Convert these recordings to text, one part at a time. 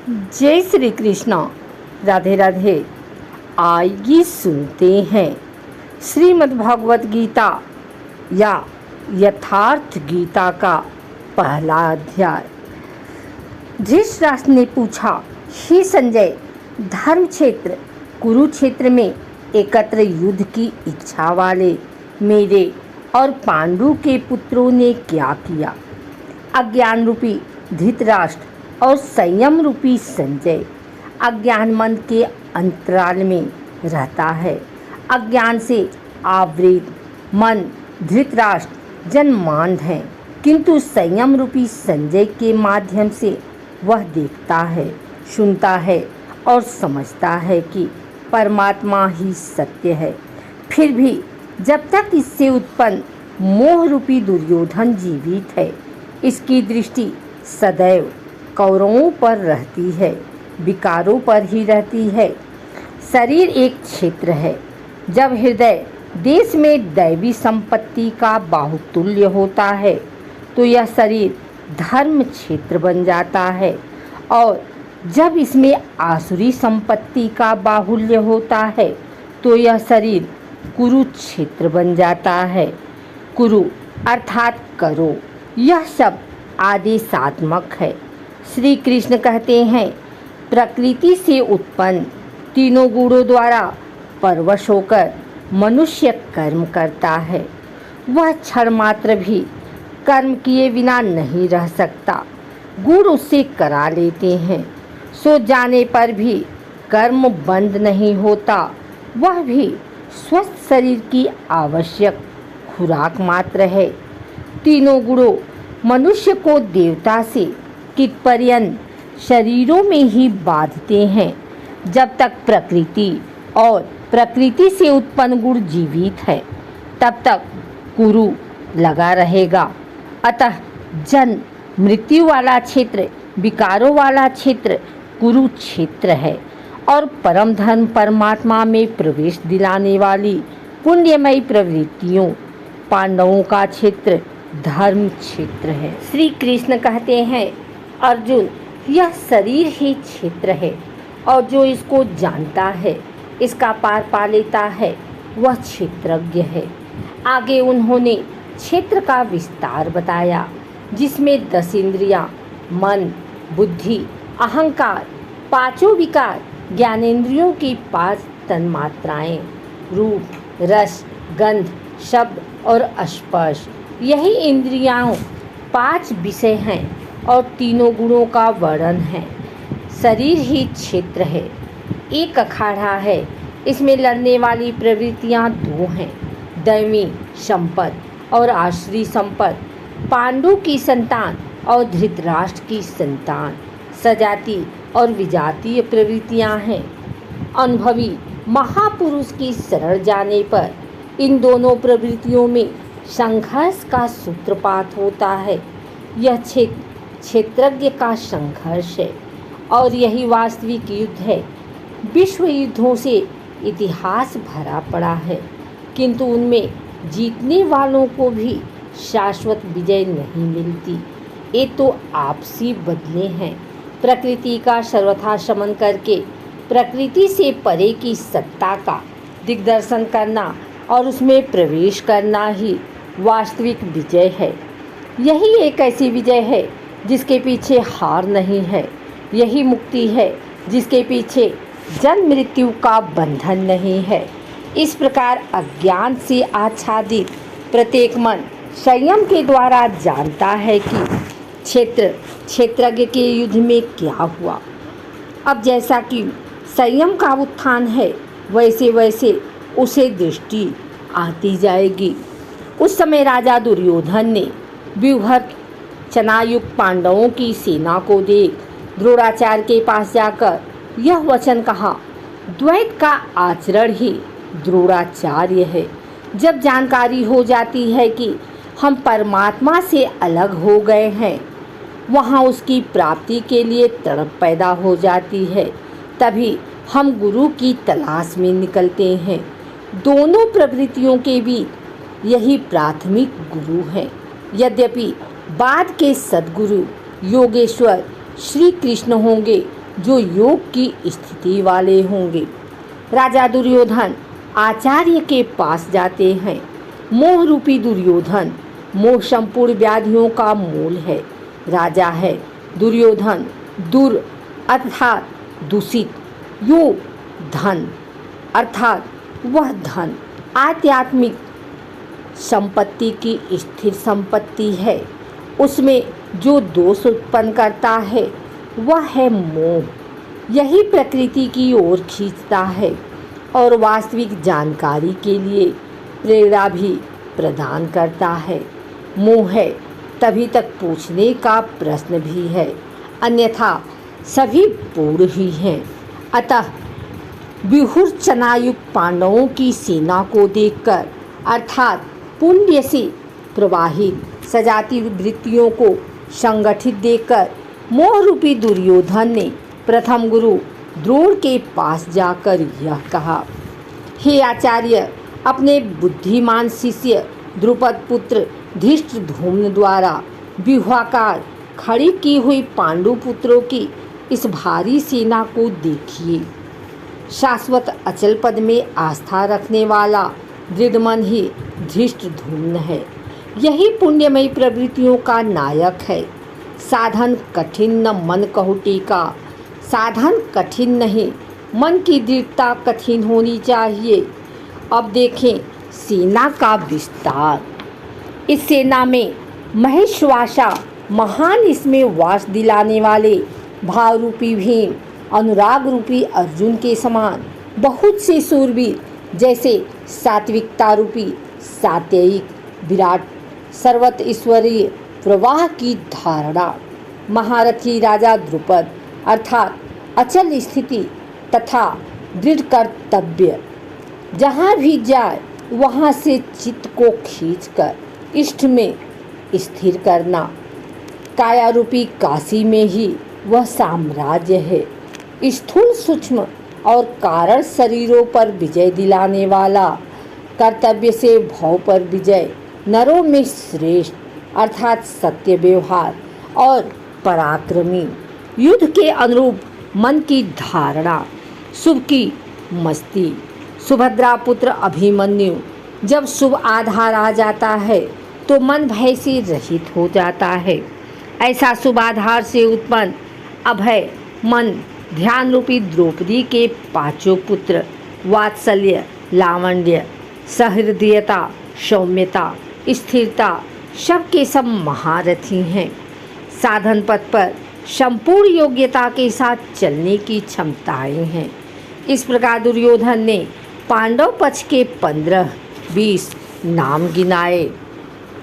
जय श्री कृष्ण। राधे राधे। आइए सुनते हैं श्रीमद् भगवत गीता या यथार्थ गीता का पहला अध्याय। धृतराष्ट्र ने पूछा, हे संजय, धर्म क्षेत्र कुरुक्षेत्र में एकत्र युद्ध की इच्छा वाले मेरे और पांडु के पुत्रों ने क्या किया? अज्ञान रूपी धृतराष्ट्र और संयम रूपी संजय अज्ञान मन के अंतराल में रहता है। अज्ञान से आवृत मन धृतराष्ट्र जन्मांध है, किंतु संयम रूपी संजय के माध्यम से वह देखता है, सुनता है और समझता है कि परमात्मा ही सत्य है। फिर भी जब तक इससे उत्पन्न मोह रूपी दुर्योधन जीवित है, इसकी दृष्टि सदैव कौरवों पर रहती है, विकारों पर ही रहती है। शरीर एक क्षेत्र है। जब हृदय देश में दैवी संपत्ति का बाहुतुल्य होता है तो यह शरीर धर्म क्षेत्र बन जाता है, और जब इसमें आसुरी संपत्ति का बाहुल्य होता है तो यह शरीर कुरुक्षेत्र बन जाता है। कुरु अर्थात करो, यह शब्द आदेशात्मक है। श्री कृष्ण कहते हैं, प्रकृति से उत्पन्न तीनों गुणों द्वारा परवश होकर मनुष्य कर्म करता है। वह क्षण मात्र भी कर्म किए बिना नहीं रह सकता। गुण उससे करा लेते हैं, सो जाने पर भी कर्म बंद नहीं होता। वह भी स्वस्थ शरीर की आवश्यक खुराक मात्र है। तीनों गुणों मनुष्य को देवता से कितपर्यंत शरीरों में ही बांधते हैं। जब तक प्रकृति और प्रकृति से उत्पन्न गुण जीवित है, तब तक कुरु लगा रहेगा। अतः जन्म मृत्यु वाला क्षेत्र, विकारों वाला क्षेत्र कुरुक्षेत्र है, और परम धर्म परमात्मा में प्रवेश दिलाने वाली पुण्यमयी प्रवृत्तियों पांडवों का क्षेत्र धर्म क्षेत्र है। श्री कृष्ण कहते हैं, अर्जुन, यह शरीर ही क्षेत्र है, और जो इसको जानता है, इसका पार पा लेता है, वह क्षेत्रज्ञ है। आगे उन्होंने क्षेत्र का विस्तार बताया, जिसमें 10 इंद्रियां, मन, बुद्धि, अहंकार, पांचों विकार, ज्ञानेंद्रियों की 5 तन्मात्राएं, रूप, रस, गंध, शब्द और स्पर्श, यही इंद्रियां 5 विषय हैं और तीनों गुणों का वर्णन है। शरीर ही क्षेत्र है। एक अखाड़ा है, इसमें लड़ने वाली प्रवृत्तियां 2 हैं, दैवी संपद और आश्री संपद। पांडु की संतान और धृतराष्ट्र की संतान सजाती और विजातीय प्रवृत्तियां हैं। अनुभवी महापुरुष की शरण जाने पर इन दोनों प्रवृत्तियों में संघर्ष का सूत्रपात होता है। यह क्षेत्रज्ञ का संघर्ष है, और यही वास्तविक युद्ध है। विश्व युद्धों से इतिहास भरा पड़ा है, किंतु उनमें जीतने वालों को भी शाश्वत विजय नहीं मिलती। ये तो आपसी बदले हैं। प्रकृति का सर्वथा शमन करके प्रकृति से परे की सत्ता का दिग्दर्शन करना और उसमें प्रवेश करना ही वास्तविक विजय है। यही एक ऐसी विजय है जिसके पीछे हार नहीं है। यही मुक्ति है जिसके पीछे जन्म मृत्यु का बंधन नहीं है। इस प्रकार अज्ञान से आच्छादित प्रत्येक मन संयम के द्वारा जानता है कि क्षेत्रज्ञ के युद्ध में क्या हुआ। अब जैसा कि संयम का उत्थान है, वैसे वैसे उसे दृष्टि आती जाएगी। उस समय राजा दुर्योधन ने व्यूहर चनायुक्त पांडवों की सेना को देख द्रोणाचार्य के पास जाकर यह वचन कहा, द्वैत का आचरण ही द्रोणाचार्य है। जब जानकारी हो जाती है कि हम परमात्मा से अलग हो गए हैं, वहाँ उसकी प्राप्ति के लिए तड़प पैदा हो जाती है। तभी हम गुरु की तलाश में निकलते हैं। दोनों प्रवृत्तियों के बीच यही प्राथमिक गुरु है। यद्यपि बाद के सद्गुरु योगेश्वर श्री कृष्ण होंगे, जो योग की स्थिति वाले होंगे। राजा दुर्योधन आचार्य के पास जाते हैं। मोह रूपी दुर्योधन मोह संपूर्ण व्याधियों का मूल है। राजा है दुर्योधन दुर अर्थात दूषित, यो धन अर्थात वह धन आध्यात्मिक संपत्ति की स्थिर संपत्ति है। उसमें जो दोष उत्पन्न करता है वह है मोह। यही प्रकृति की ओर खींचता है और वास्तविक जानकारी के लिए प्रेरणा भी प्रदान करता है। मोह है तभी तक पूछने का प्रश्न भी है, अन्यथा सभी पूर्ण ही हैं। अतः विहुर चनायुक्त पांडवों की सेना को देखकर अर्थात पुण्य से प्रवाहित सजाती वृत्तियों को संगठित देखकर मोह रूपी दुर्योधन ने प्रथम गुरु द्रोण के पास जाकर यह कहा, हे आचार्य, अपने बुद्धिमान शिष्य द्रुपद पुत्र धृष्टद्युम्न द्वारा व्यूहाकार खड़ी की हुई पांडु पुत्रों की इस भारी सेना को देखिए। शाश्वत अचल पद में आस्था रखने वाला दृढ़मन ही धृष्टद्युम्न है। यही पुण्यमयी प्रवृत्तियों का नायक है। साधन कठिन न मन कहुटी का, साधन कठिन नहीं, मन की दृढ़ता कठिन होनी चाहिए। अब देखें सेना का विस्तार। इस सेना में महेश्वासा महान, इसमें वास दिलाने वाले भाव रूपी भीम, अनुराग रूपी अर्जुन के समान बहुत से शूरवीर, जैसे सात्विकता रूपी सात्ययिक विराट सर्वत ईश्वरीय प्रवाह की धारणा, महारथी राजा द्रुपद अर्थात अचल स्थिति तथा दृढ़ कर्तव्य, जहाँ भी जाए वहाँ से चित्त को खींचकर इष्ट में स्थिर करना। काया रूपी काशी में ही वह साम्राज्य है। स्थूल सूक्ष्म और कारण शरीरों पर विजय दिलाने वाला, कर्तव्य से भाव पर विजय, नरों में श्रेष्ठ अर्थात सत्य व्यवहार और पराक्रमी, युद्ध के अनुरूप मन की धारणा, शुभ की मस्ती। सुभद्रा पुत्र अभिमन्यु, जब शुभ आधार आ जाता है तो मन भय से रहित हो जाता है। ऐसा शुभ आधार से उत्पन्न अभय मन ध्यान रूपी द्रौपदी के पांचों पुत्र वात्सल्य, लावण्य, सहृदयता, सौम्यता, स्थिरता सब के सब महारथी हैं। साधन पथ पर संपूर्ण योग्यता के साथ चलने की क्षमताएं हैं। इस प्रकार दुर्योधन ने पांडव पक्ष के 15-20 नाम गिनाए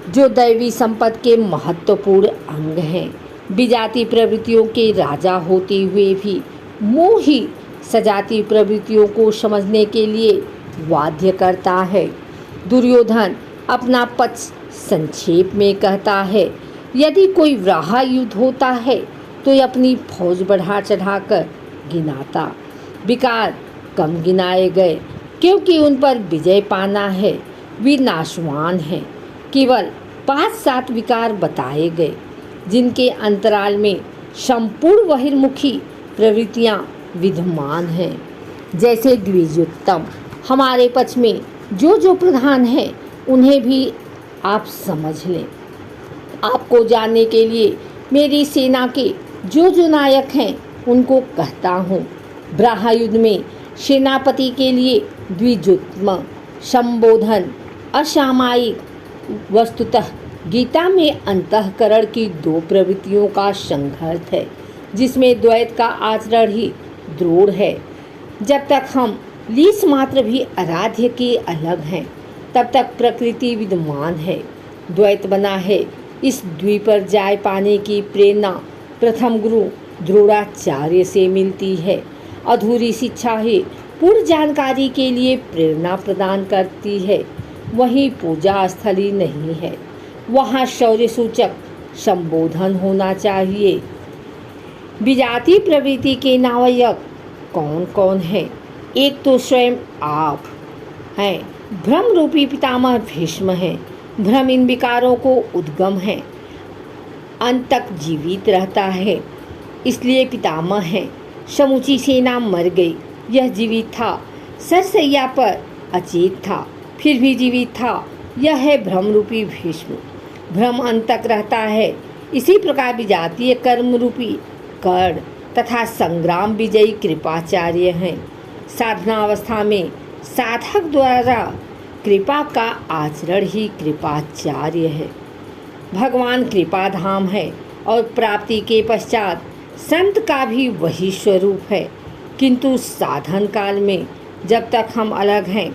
जो दैवी संपत्ति के महत्वपूर्ण अंग हैं। विजाति प्रवृत्तियों के राजा होते हुए भी मोही सजाती प्रवृत्तियों को समझने के लिए बाध्य करता है। दुर्योधन अपना पक्ष संक्षेप में कहता है, यदि कोई वराह युद्ध होता है तो अपनी फौज बढ़ा चढ़ाकर गिनाता। विकार कम गिनाए गए क्योंकि उन पर विजय पाना है, वे नाशवान हैं। केवल 5-7 विकार बताए गए जिनके अंतराल में संपूर्ण बहिर्मुखी प्रवृत्तियां विद्यमान हैं। जैसे द्विजोत्तम, हमारे पक्ष में जो प्रधान हैं उन्हें भी आप समझ लें। आपको जानने के लिए मेरी सेना के जो नायक हैं उनको कहता हूँ। ब्राह्मण युद्ध में सेनापति के लिए द्विजोत्तम संबोधन असामयिक। वस्तुतः गीता में अंतःकरण की 2 प्रवृत्तियों का संघर्ष है, जिसमें द्वैत का आचरण ही दृढ़ है। जब तक हम लीस मात्र भी आराध्य के अलग हैं, तब तक प्रकृति विद्यमान है। द्वैत बना है। इस द्वीप पर जाय पाने की प्रेरणा प्रथम गुरु द्रोणाचार्य से मिलती है। अधूरी शिक्षा ही पूर्ण जानकारी के लिए प्रेरणा प्रदान करती है। वहीं पूजा स्थली नहीं है, वहाँ शौर्य सूचक संबोधन होना चाहिए। विजाति प्रवृत्ति के नायक कौन कौन है? एक तो स्वयं आप हैं। भ्रम रूपी पितामह भीष्म हैं। भ्रम इन विकारों को उद्गम है, अंत तक जीवित रहता है, इसलिए पितामह है। समूची सेना मर गई, यह जीवित था, सरसैया पर अचेत था, फिर भी जीवित था। यह है भ्रम रूपी भीष्म। भ्रम अंत तक रहता है। इसी प्रकार विजातीय कर्म रूपी कर्ण तथा संग्राम विजयी कृपाचार्य हैं। साधना अवस्था में साधक द्वारा कृपा का आचरण ही कृपाचार्य है। भगवान कृपाधाम है और प्राप्ति के पश्चात संत का भी वही स्वरूप है। किंतु साधन काल में जब तक हम अलग हैं,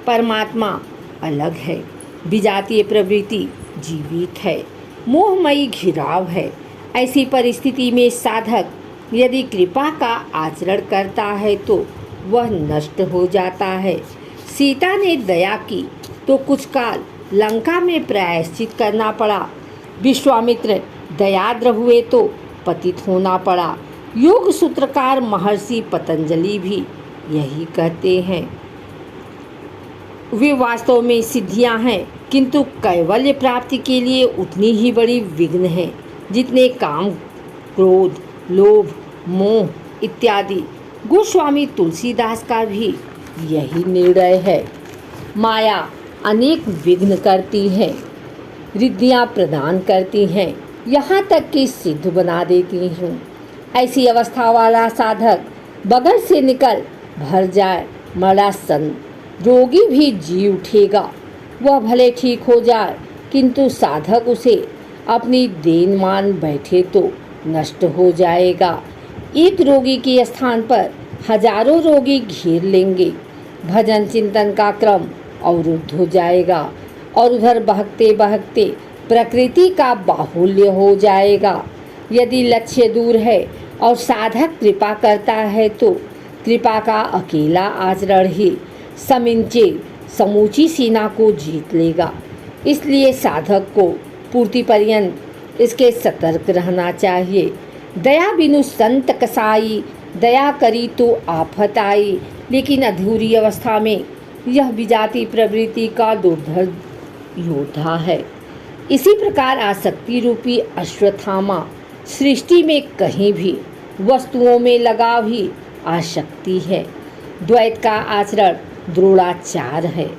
परमात्मा अलग है। विजातीय प्रवृत्ति जीवित है, मोहमयी घिराव है। ऐसी परिस्थिति में साधक यदि कृपा का आचरण करता है तो वह नष्ट हो जाता है। सीता ने दया की तो कुछ काल लंका में प्रायश्चित करना पड़ा। विश्वामित्र दयाद्र हुए तो पतित होना पड़ा। योग सूत्रकार महर्षि पतंजलि भी यही कहते हैं। वे वास्तव में सिद्धियां हैं, किंतु कैवल्य प्राप्ति के लिए उतनी ही बड़ी विघ्न है जितने काम, क्रोध, लोभ, मोह इत्यादि। गोस्वामी तुलसीदास का भी यही निर्णय है। माया अनेक विघ्न करती है, रिद्धियां प्रदान करती हैं, यहाँ तक कि सिद्ध बना देती हूँ। ऐसी अवस्था वाला साधक बगल से निकल भर जाए, मरा सन रोगी भी जी उठेगा। वह भले ठीक हो जाए, किंतु साधक उसे अपनी देन मान बैठे तो नष्ट हो जाएगा। एक रोगी के स्थान पर हजारों रोगी घेर लेंगे। भजन चिंतन का क्रम अवरुद्ध हो जाएगा और उधर बहकते बहकते प्रकृति का बाहुल्य हो जाएगा। यदि लक्ष्य दूर है और साधक कृपा करता है तो कृपा का अकेला आचरण ही समिंचे समूची सेना को जीत लेगा। इसलिए साधक को पूर्ति पर्यंत इसके सतर्क रहना चाहिए। दया बिनु संत कसाई, दया करी तो आफत आई। लेकिन अधूरी अवस्था में यह विजाति प्रवृत्ति का दुर्धर योद्धा है। इसी प्रकार आसक्ति रूपी अश्वत्थामा सृष्टि में कहीं भी वस्तुओं में लगाव ही आसक्ति है। द्वैत का आचरण द्रोणाचार है।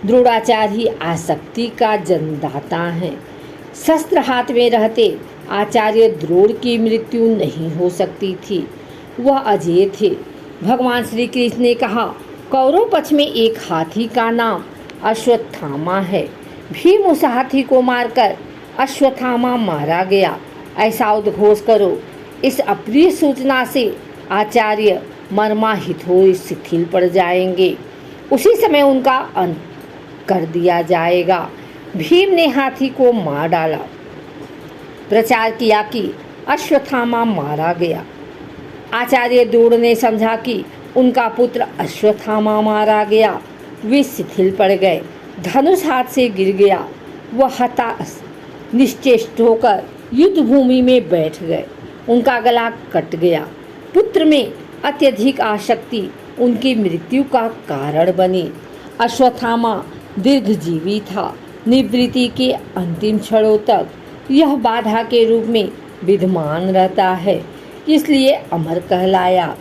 द्रोणाचार ही आसक्ति का जन्मदाता है। शस्त्र हाथ में रहते आचार्य द्रोण की मृत्यु नहीं हो सकती थी, वह अजेय थे। भगवान श्री कृष्ण ने कहा, कौरव पक्ष में एक हाथी का नाम अश्वत्थामा है। भीम उस हाथी को मारकर अश्वत्थामा मारा गया, ऐसा उद्घोष करो। इस अप्रिय सूचना से आचार्य मर्माहित हो शिथिल पड़ जाएंगे। उसी समय उनका अंत कर दिया जाएगा। भीम ने हाथी को मार डाला, प्रचार किया कि अश्वत्थामा मारा गया। आचार्य द्रोण ने समझा कि उनका पुत्र अश्वत्थामा मारा गया। वे शिथिल पड़ गए, धनुष हाथ से गिर गया। वह हताश निश्चेष्ट होकर युद्ध भूमि में बैठ गए। उनका गला कट गया। पुत्र में अत्यधिक आसक्ति उनकी मृत्यु का कारण बनी। अश्वत्थामा दीर्घजीवी था। निवृत्ति के अंतिम क्षणों तक यह बाधा के रूप में विद्यमान रहता है, इसलिए अमर कहलाया।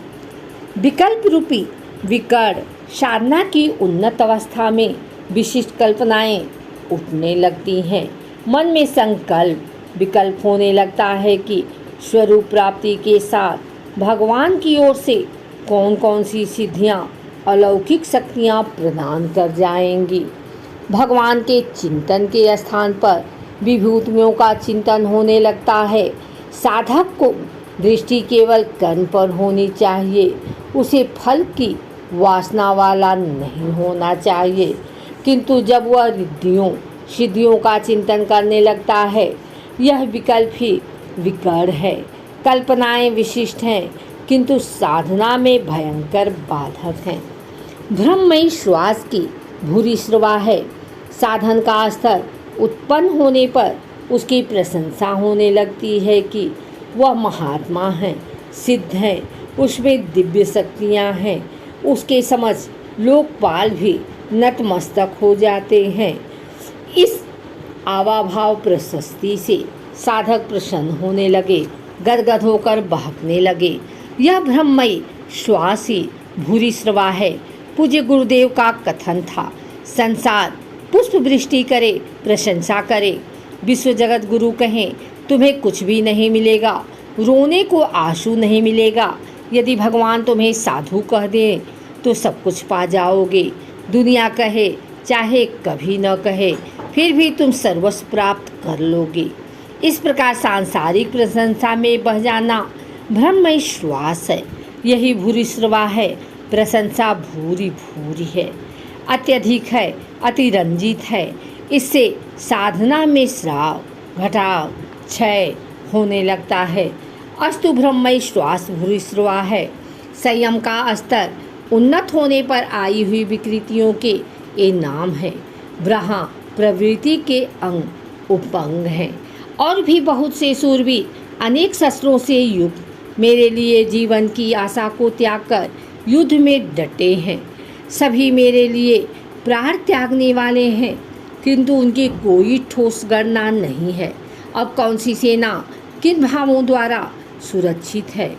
विकल्प रूपी विकर्ण साधना की उन्नत अवस्था में विशिष्ट कल्पनाएं उठने लगती हैं। मन में संकल्प विकल्प होने लगता है कि स्वरूप प्राप्ति के साथ भगवान की ओर से कौन कौन सी सिद्धियां, अलौकिक शक्तियां प्रदान कर जाएंगी। भगवान के चिंतन के स्थान पर विभूतियों का चिंतन होने लगता है। साधक को दृष्टि केवल कर्म पर होनी चाहिए, उसे फल की वासना वाला नहीं होना चाहिए। किंतु जब वह रिद्धियों सिद्धियों का चिंतन करने लगता है, यह विकल्प ही विकर्ण है। कल्पनाएं विशिष्ट हैं, किंतु साधना में भयंकर बाधक हैं। भ्रममयी श्वास की भूरी श्रवा है। साधन का स्तर उत्पन्न होने पर उसकी प्रशंसा होने लगती है कि वह महात्मा है, सिद्ध है, उसमें दिव्य शक्तियाँ हैं। उसके समझ लोकपाल भी नतमस्तक हो जाते हैं। इस आवाभाव प्रशस्ति से साधक प्रसन्न होने लगे, गदगद होकर बहकने लगे। यह ब्रह्ममयी श्वास ही भूरी स्रवा है। पूज्य गुरुदेव का कथन था, संसार पुष्प वृष्टि करे, प्रशंसा करे, विश्व जगत गुरु कहें तुम्हें कुछ भी नहीं मिलेगा, रोने को आंसू नहीं मिलेगा। यदि भगवान तुम्हें साधु कह दे तो सब कुछ पा जाओगे। दुनिया कहे चाहे कभी न कहे, फिर भी तुम सर्वस्व प्राप्त कर लोगे। इस प्रकार सांसारिक प्रशंसा में बह जाना ब्रह्ममय श्वास है। यही भूरी स्रवा है, प्रशंसा भूरी भूरी है, अत्यधिक है, अतिरंजित है। इससे साधना में स्राव, घटाव, क्षय होने लगता है। अस्तु ब्रह्ममय श्वास भूरी स्रवा है। संयम का स्तर उन्नत होने पर आई हुई विकृतियों के ये नाम है। ब्रह्मा प्रवृत्ति के अंग उपंग हैं। और भी बहुत से सूरवीर अनेक शस्त्रों से युक्त मेरे लिए जीवन की आशा को त्याग कर युद्ध में डटे हैं। सभी मेरे लिए प्राण त्यागने वाले हैं, किंतु उनकी कोई ठोस गणना नहीं है। अब कौन सी सेना किन भावों द्वारा सुरक्षित है,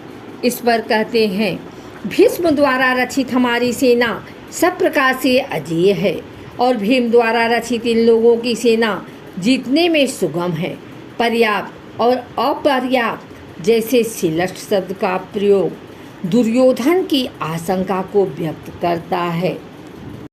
इस पर कहते हैं, भीष्म द्वारा रचित हमारी सेना सब प्रकार से अजेय है, और भीम द्वारा रचित इन लोगों की सेना जीतने में सुगम है। पर्याप्त और अपर्याप्त जैसे श्लिष्ट शब्द का प्रयोग दुर्योधन की आशंका को व्यक्त करता है।